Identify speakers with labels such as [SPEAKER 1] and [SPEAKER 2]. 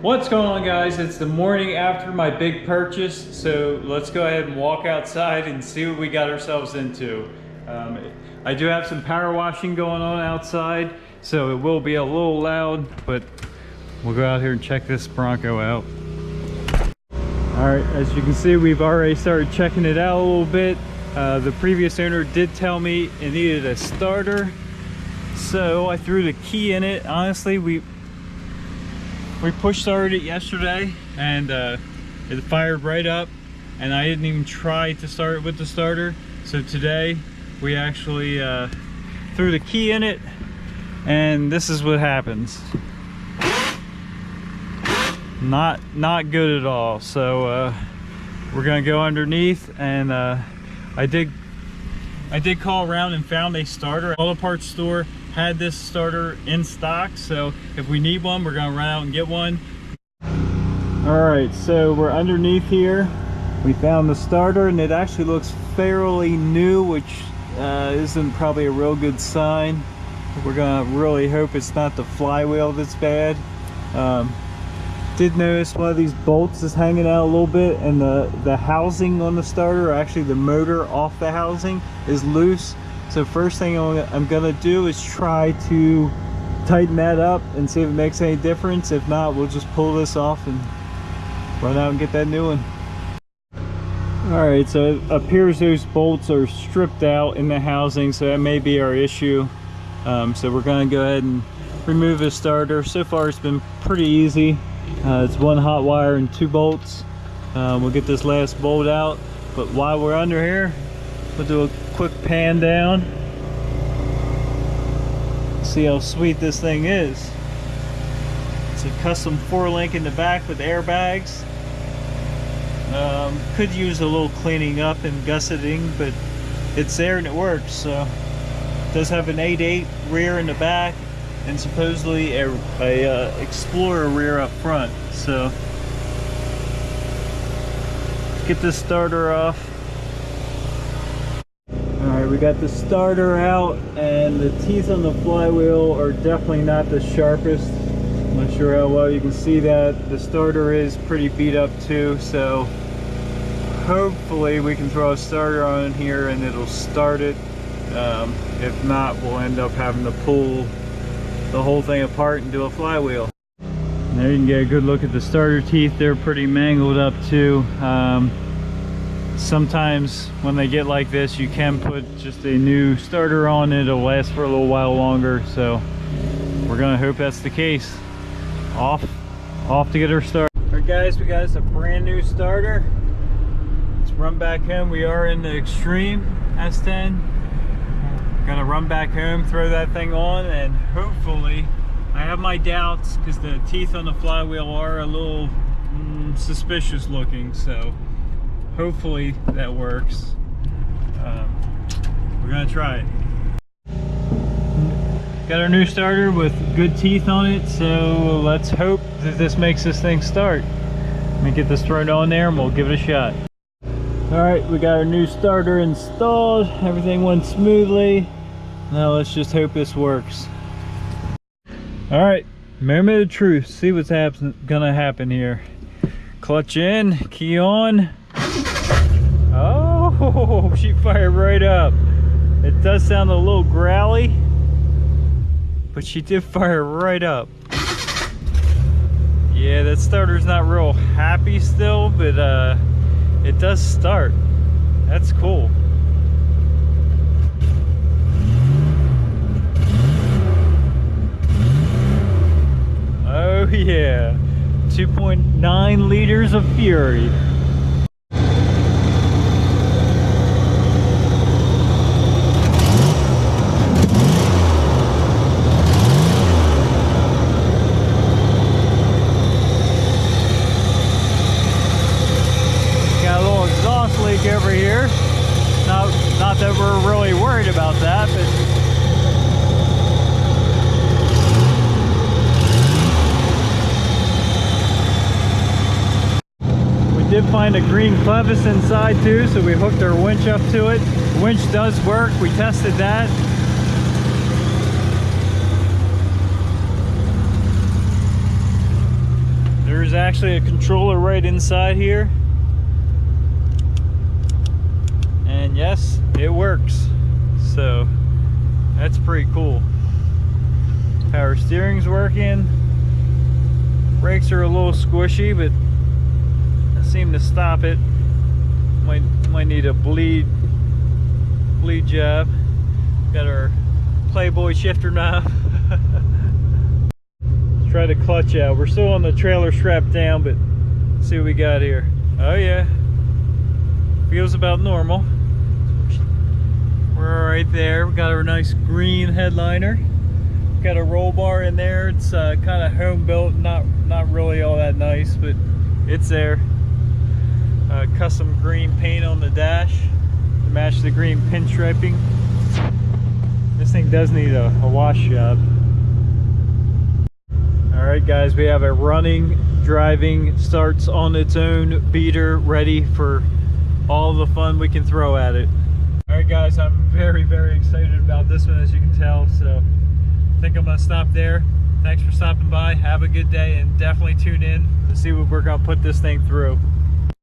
[SPEAKER 1] What's going on, guys? It's the morning after my big purchase, so let's go ahead and walk outside and see what we got ourselves into. I do have some power washing going on outside, so it will be a little loud, but we'll go out here and check this Bronco out. Alright, as you can see, we've already started checking it out a little bit. The previous owner did tell me it needed a starter, so I threw the key in it. Honestly, we push started it yesterday and it fired right up, and I didn't even try to start it with the starter. So today we actually threw the key in it, and this is what happens. Not good at all. So we're gonna go underneath, and I did call around and found a starter. Auto parts store had this starter in stock, so if we need one, we're gonna run out and get one. All right, so we're underneath here. We found the starter, and it actually looks fairly new, which isn't probably a real good sign. We're gonna really hope it's not the flywheel that's bad. Did notice one of these bolts is hanging out a little bit, and the housing on the starter, or actually the motor off the housing, is loose. So first thing I'm gonna do is try to tighten that up and see if it makes any difference. If not, we'll just pull this off and run out and get that new one. All right, so it appears those bolts are stripped out in the housing, so that may be our issue. So we're gonna go ahead and remove the starter. So far it's been pretty easy. It's one hot wire and 2 bolts. We'll get this last bolt out, but while we're under here, we'll do a quick pan down. See how sweet this thing is. It's a custom 4-link in the back with airbags. Could use a little cleaning up and gusseting, but it's there and it works. So it does have an 8.8 rear in the back, and supposedly a Explorer rear up front. So let's get this starter off. Alright, we got the starter out, and the teeth on the flywheel are definitely not the sharpest. I'm not sure how well you can see that. The starter is pretty beat up too, so hopefully we can throw a starter on here and it'll start it. If not, we'll end up having to pull the whole thing apart and do a flywheel. And there you can get a good look at the starter teeth. They're pretty mangled up too. Sometimes when they get like this, you can put just a new starter on it. It'll last for a little while longer, so we're gonna hope that's the case. Off to get our start. All right, guys, we got us a brand new starter. Let's run back home. We are in the Extreme S10. Gonna run back home, throw that thing on, and hopefully, I have my doubts because the teeth on the flywheel are a little suspicious looking, so hopefully that works. We're gonna try it. Got our new starter with good teeth on it, so let's hope that this makes this thing start. Let me get this thrown on there and we'll give it a shot. Alright, we got our new starter installed. Everything went smoothly. Now let's just hope this works. Alright, moment of truth. See what's gonna happen here. Clutch in, key on. Oh, she fired right up. It does sound a little growly, but she did fire right up. Yeah, that starter's not real happy still, but it does start. That's cool. Oh yeah, 2.9 liters of fury. Over here. Not that we're really worried about that, but we did find a green clevis inside too, so we hooked our winch up to it. The winch does work. We tested that. There There's actually a controller right inside here. And yes, it works. So that's pretty cool. Power steering's working. Brakes are a little squishy, but I seem to stop it. Might need a bleed job. Got our Playboy shifter knob. Let's try the clutch out. We're still on the trailer strapped down, but let's see what we got here. Oh yeah, feels about normal. We're right there. We got our nice green headliner. Got a roll bar in there. It's kind of home built, not really all that nice, but it's there. Custom green paint on the dash to match the green pinstriping. This thing does need a wash job. All right, guys, we have a running, driving, starts on its own beater ready for all the fun we can throw at it. All right, guys, I'm very, very excited about this one, as you can tell. So I think I'm gonna stop there. Thanks for stopping by. Have a good day, and definitely tune in to see what we're gonna put this thing through.